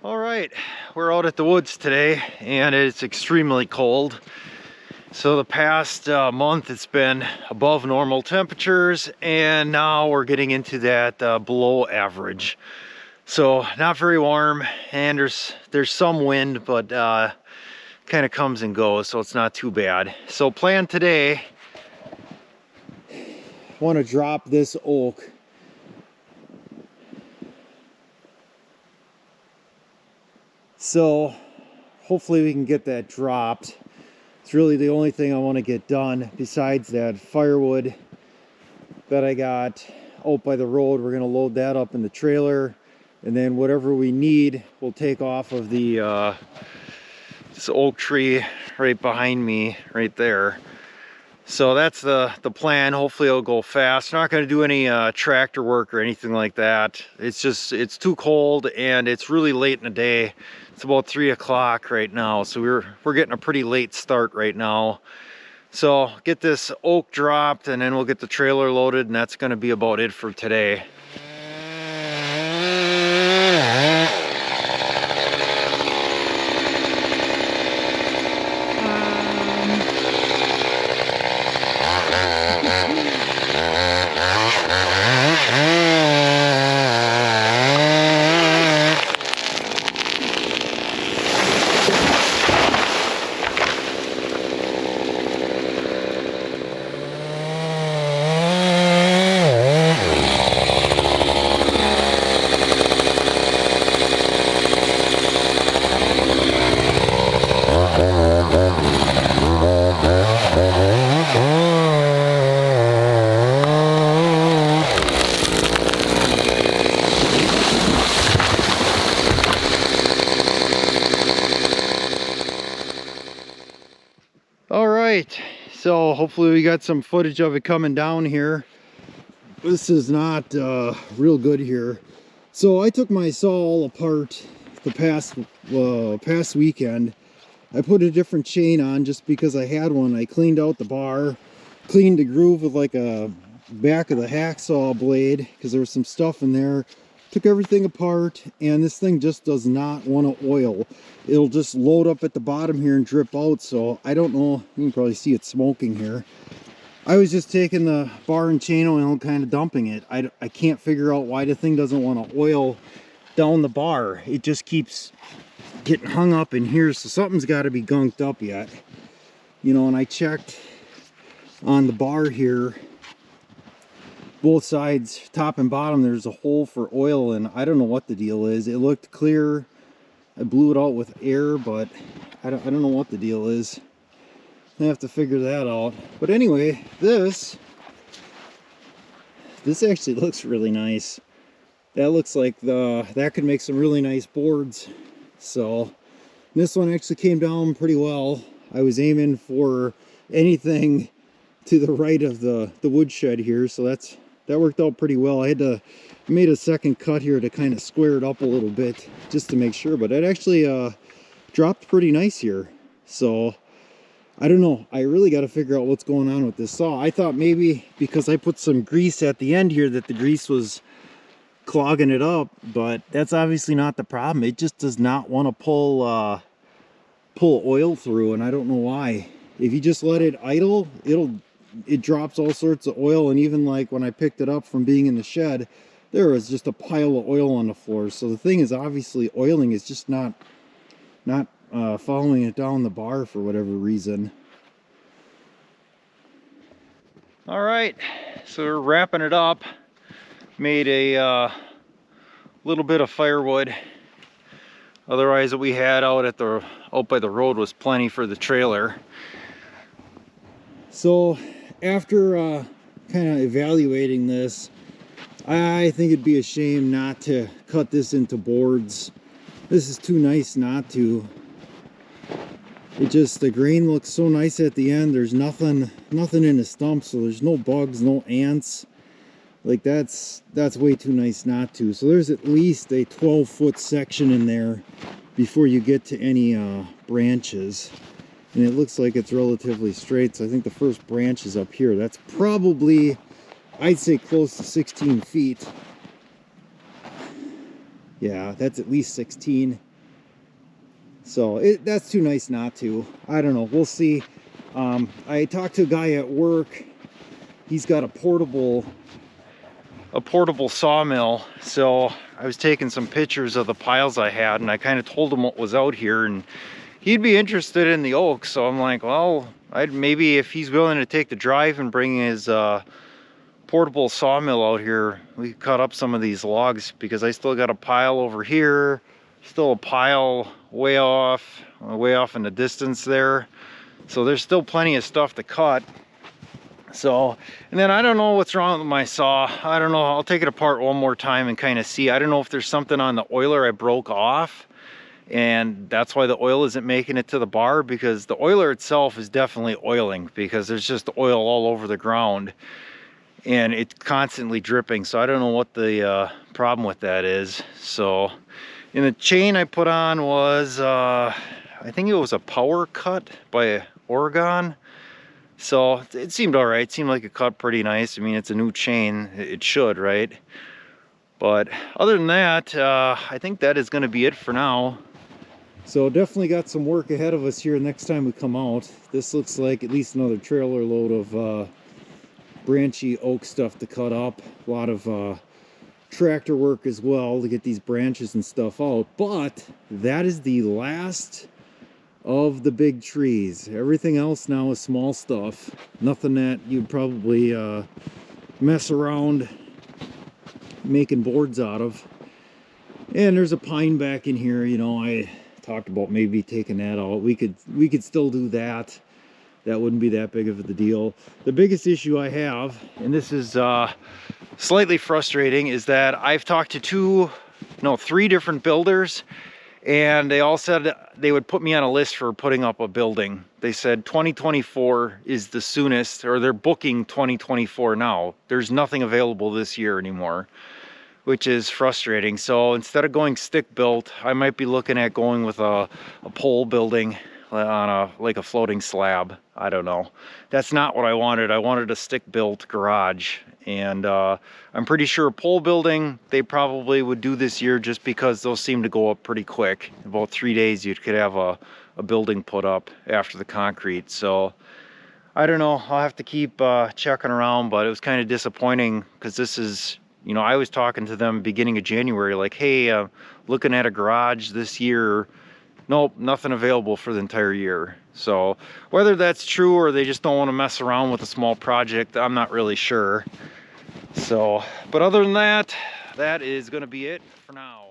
All right, we're out at the woods today and it's extremely cold. So the past month it's been above normal temperatures, and now we're getting into that below average. So not very warm, and there's some wind, but kind of comes and goes, so it's not too bad. So plan today, want to drop this oak. So hopefully we can get that dropped. It's really the only thing I want to get done besides that firewood that I got out by the road. We're going to load that up in the trailer, and then whatever we need we'll take off of the this oak tree right behind me right there. So that's the plan. Hopefully it'll go fast. Not going to do any tractor work or anything like that. It's too cold and it's really late in the day. It's about 3 o'clock right now, so we're getting a pretty late start right now. So get this oak dropped and then we'll get the trailer loaded, and that's going to be about it for today. All right, so hopefully we got some footage of it coming down here. This is not real good here. So I took my saw all apart the past weekend. I put a different chain on just because I had one. I cleaned out the bar, cleaned the groove with like a back of the hacksaw blade because there was some stuff in there. Took everything apart, and this thing just does not want to oil. It'll just load up at the bottom here and drip out. So I don't know, you can probably see it smoking here. I was just taking the bar and chain oil and kind of dumping it. I can't figure out why the thing doesn't want to oil down the bar. It just keeps getting hung up in here, so something's got to be gunked up yet. You know, and I checked on the bar here, both sides, top and bottom, there's a hole for oil, and I don't know what the deal is. It looked clear. I blew it out with air, but I don't know what the deal is. I have to figure that out. But anyway, this actually looks really nice. That looks like that could make some really nice boards. So this one actually came down pretty well. I was aiming for anything to the right of the woodshed here, so that worked out pretty well. I made a second cut here to kind of square it up a little bit just to make sure, but it actually dropped pretty nice here. So I don't know, I really got to figure out what's going on with this saw. I thought maybe because I put some grease at the end here that the grease was clogging it up, but that's obviously not the problem. It just does not want to pull oil through, and I don't know why. If you just let it idle, it drops all sorts of oil. And even like when I picked it up from being in the shed, there was just a pile of oil on the floor. So the thing is obviously oiling, is just not following it down the bar for whatever reason. All right, so we're wrapping it up. Made a little bit of firewood. Otherwise what we had out by the road was plenty for the trailer. So after kind of evaluating this, I think it'd be a shame not to cut this into boards. This is too nice not to. The grain looks so nice at the end. There's nothing in the stump, so there's no bugs, no ants. Like that's way too nice not to. So there's at least a 12-foot section in there before you get to any branches. And it looks like it's relatively straight, so I think the first branch is up here. That's probably, I'd say, close to 16 feet. Yeah, that's at least 16. So that's too nice not to. I don't know, we'll see. I talked to a guy at work. He's got a portable sawmill. So I was taking some pictures of the piles I had, and I kind of told him what was out here, and he'd be interested in the oak. So I'm like, well, maybe if he's willing to take the drive and bring his portable sawmill out here, we could cut up some of these logs, because I still got a pile over here, still a pile way off in the distance there. So there's still plenty of stuff to cut. So, and then I don't know what's wrong with my saw. I don't know, I'll take it apart one more time and kind of see. I don't know if there's something on the oiler I broke off, and that's why the oil isn't making it to the bar, because the oiler itself is definitely oiling, because there's just oil all over the ground and it's constantly dripping. So I don't know what the problem with that is. So, and the chain I put on was, I think it was a power cut by Oregon. So it seemed all right. It seemed like it cut pretty nice. I mean, it's a new chain. It should, right? But other than that, I think that is going to be it for now. So definitely got some work ahead of us here next time we come out. This looks like at least another trailer load of branchy oak stuff to cut up. A lot of tractor work as well to get these branches and stuff out. But that is the last of the big trees. Everything else now is small stuff. Nothing that you'd probably mess around making boards out of. And there's a pine back in here. You know, I talked about maybe taking that out. We could still do that. That wouldn't be that big of a deal. The biggest issue I have, and this is slightly frustrating, is that I've talked to three different builders, and they all said they would put me on a list for putting up a building. They said 2024 is the soonest, or they're booking 2024 now. There's nothing available this year anymore, which is frustrating. So instead of going stick built, I might be looking at going with a pole building on like a floating slab. I don't know. That's not what I wanted. I wanted a stick built garage, and I'm pretty sure a pole building they probably would do this year, just because those seem to go up pretty quick. In about 3 days you could have a building put up after the concrete. So I don't know, I'll have to keep checking around. But it was kind of disappointing, because this is, I was talking to them beginning of January, like, hey, looking at a garage this year. Nope, nothing available for the entire year. So whether that's true or they just don't want to mess around with a small project, I'm not really sure. So, but other than that, that is going to be it for now.